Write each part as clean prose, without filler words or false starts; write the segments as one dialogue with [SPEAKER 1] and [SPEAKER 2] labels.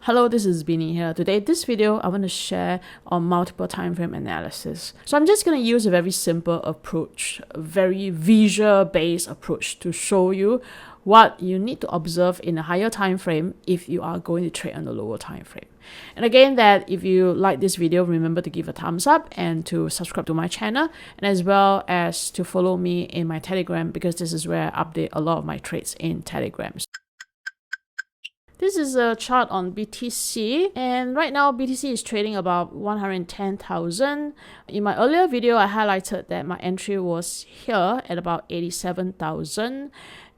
[SPEAKER 1] Hello, this is Binni here. Today, this video, I want to share on multiple time frame analysis. So I'm just going to use a very simple approach, a very visual-based approach to show you what you need to observe in a higher time frame if you are going to trade on the lower time frame. And again, that if you like this video, remember to give a thumbs up and to subscribe to my channel, and as well as to follow me in my Telegram, because this is where I update a lot of my trades in Telegrams. This is a chart on BTC, and right now BTC is trading about 110,000. In my earlier video, I highlighted that my entry was here at about 87,000,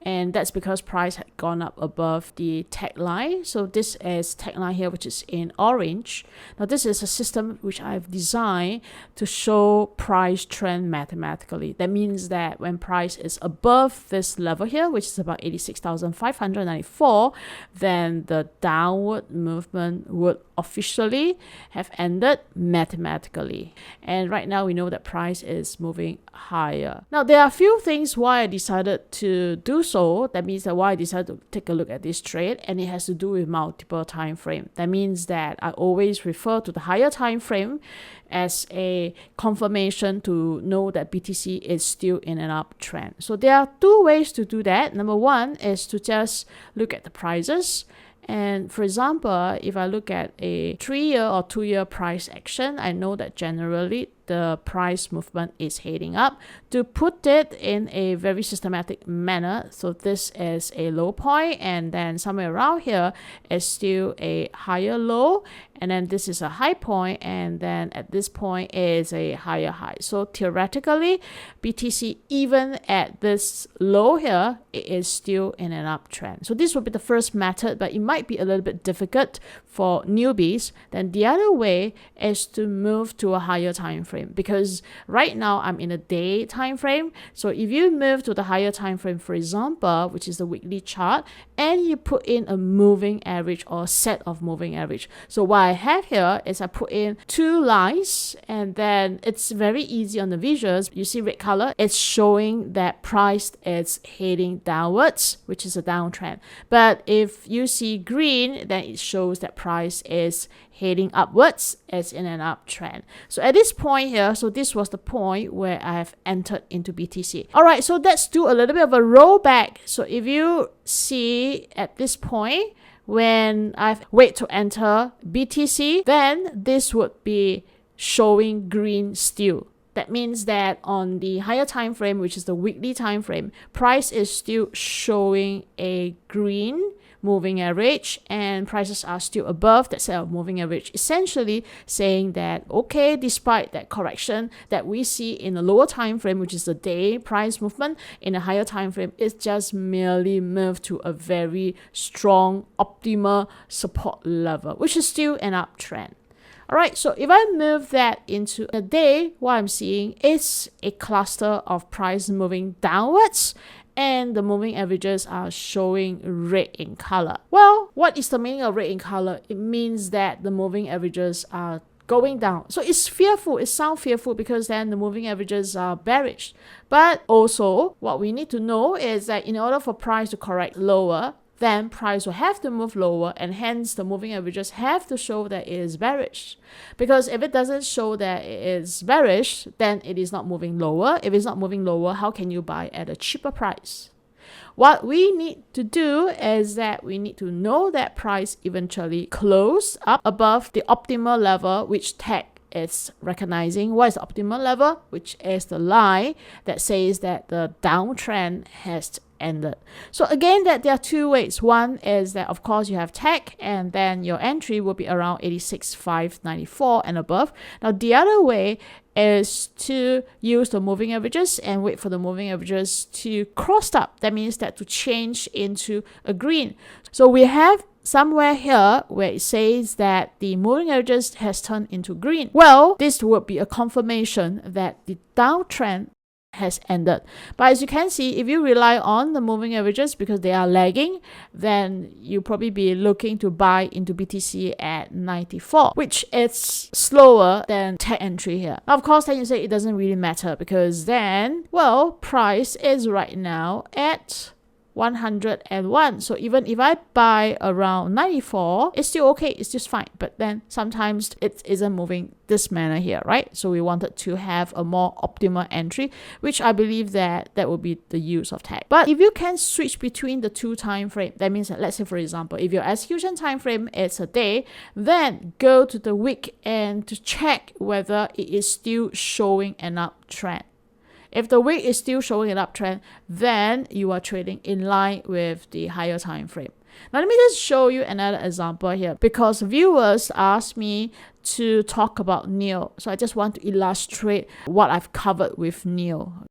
[SPEAKER 1] and that's because price had gone up above the tag line. So this is tag line here, which is in orange. Now this is a system which I've designed to show price trend mathematically. That means that when price is above this level here, which is about 86,594, then the downward movement would officially have ended mathematically. And right now we know that price is moving higher. Now there are a few things why I decided to do so. That means that why I decided to take a look at this trade, and it has to do with multiple time frame. That means that I always refer to the higher time frame as a confirmation to know that BTC is still in an uptrend. So there are two ways to do that. Number one is to just look at the prices. And for example, if I look at a 3-year or 2-year price action, I know that generally the price movement is heading up. To put it in a very systematic manner, so this is a low point, and then somewhere around here is still a higher low, and then this is a high point, and then at this point is a higher high. So theoretically, BTC, even at this low here, it is still in an uptrend. So this would be the first method, but it might be a little bit difficult for newbies. Then the other way is to move to a higher time frame, because right now I'm in a day time frame. So if you move to the higher time frame, for example, which is the weekly chart, and you put in a moving average or set of moving average. So what I have here is I put in two lines, and then it's very easy on the visuals. You see red color, it's showing that price is heading downwards, which is a downtrend. But if you see green, then it shows that price is heading upwards, as in an uptrend. So at this point here, so this was the point where I have entered into BTC. All right, so let's do a little bit of a rollback. So if you see at this point, when I've wait to enter BTC, then this would be showing green still. That means that on the higher time frame, which is the weekly time frame, price is still showing a green moving average, and prices are still above that set of moving average, essentially saying that, okay, despite that correction that we see in the lower time frame, which is the day price movement, in a higher time frame, it's just merely moved to a very strong optimal support level, which is still an uptrend. All right, so if I move that into a day, what I'm seeing is a cluster of price moving downwards, and the moving averages are showing red in color. Well, what is the meaning of red in color? It means that the moving averages are going down. So it's fearful, it sounds fearful, because then the moving averages are bearish. But also, what we need to know is that in order for price to correct lower, then price will have to move lower, and hence the moving averages have to show that it is bearish. Because if it doesn't show that it is bearish, then it is not moving lower. If it's not moving lower, how can you buy at a cheaper price? What we need to do is that we need to know that price eventually close up above the optimal level, which tag is recognizing. What is the optimal level? Which is the line that says that the downtrend has ended. So again, that there are two ways. One is that of course you have tag, and then your entry will be around 86,594 and above. Now the other way is to use the moving averages and wait for the moving averages to cross up. That means that to change into a green. So we have somewhere here where it says that the moving averages has turned into green. Well, this would be a confirmation that the downtrend has ended. But as you can see, if you rely on the moving averages because they are lagging, then you probably be looking to buy into BTC at 94, which is slower than tag entry here. Now, of course, then you say it doesn't really matter, because then, well, price is right now at 101. So even if I buy around 94, it's still okay, it's just fine. But then sometimes it isn't moving this manner here, right? So we wanted to have a more optimal entry, which I believe that would be the use of tech. But if you can switch between the two time frame, that means that, let's say for example, if your execution time frame is a day, then go to the week and to check whether it is still showing an uptrend. If the week is still showing an uptrend, then you are trading in line with the higher time frame. Now let me just show you another example here, because viewers asked me to talk about NIO. So I just want to illustrate what I've covered with NIO.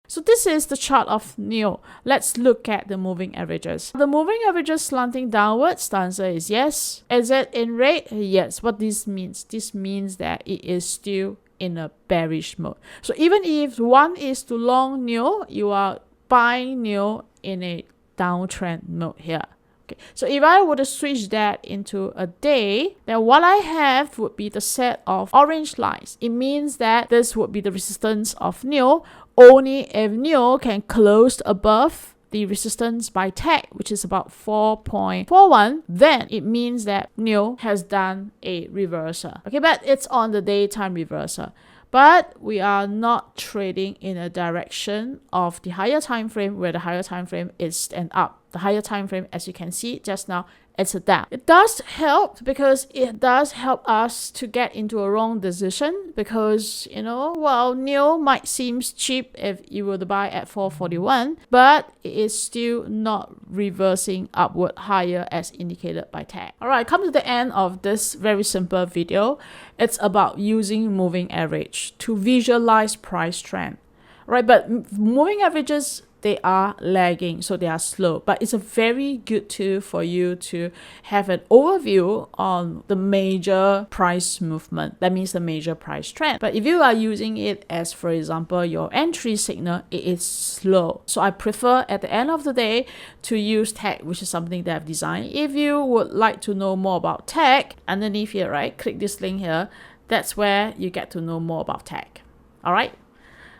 [SPEAKER 1] So this is the chart of NIO. Let's look at the moving averages. The moving averages slanting downwards. The answer is yes. Is it in red? Yes. What this means? This means that it is still in a bearish mode. So even if one is to long NIO, you are buying NIO in a downtrend mode here. Okay, so if I were to switch that into a day, then what I have would be the set of orange lines. It means that this would be the resistance of NIO only if NIO can close above the resistance by tech, which is about 4.41, then it means that NIO has done a reversal. Okay, but it's on the daytime reversal. But we are not trading in a direction of the higher time frame, where the higher time frame is an up. The higher time frame, as you can see just now, it's a down. It does help because it does help us to get into a wrong decision, because, you know, well, NIO might seem cheap if you were to buy at 441, but it is still not reversing upward higher as indicated by tech. Alright, come to the end of this very simple video. It's about using moving average to visualize price trend. Right, but moving averages, they are lagging, so they are slow, but it's a very good tool for you to have an overview on the major price movement. That means the major price trend. But if you are using it as, for example, your entry signal, it is slow. So I prefer at the end of the day to use tech, which is something that I've designed. If you would like to know more about tech, underneath here, right, click this link here. That's where you get to know more about tech. All right.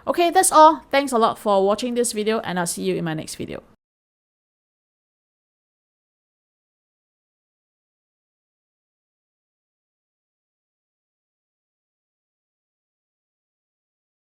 [SPEAKER 1] Okay, that's all. Thanks a lot for watching this video, and I'll see you in my next video.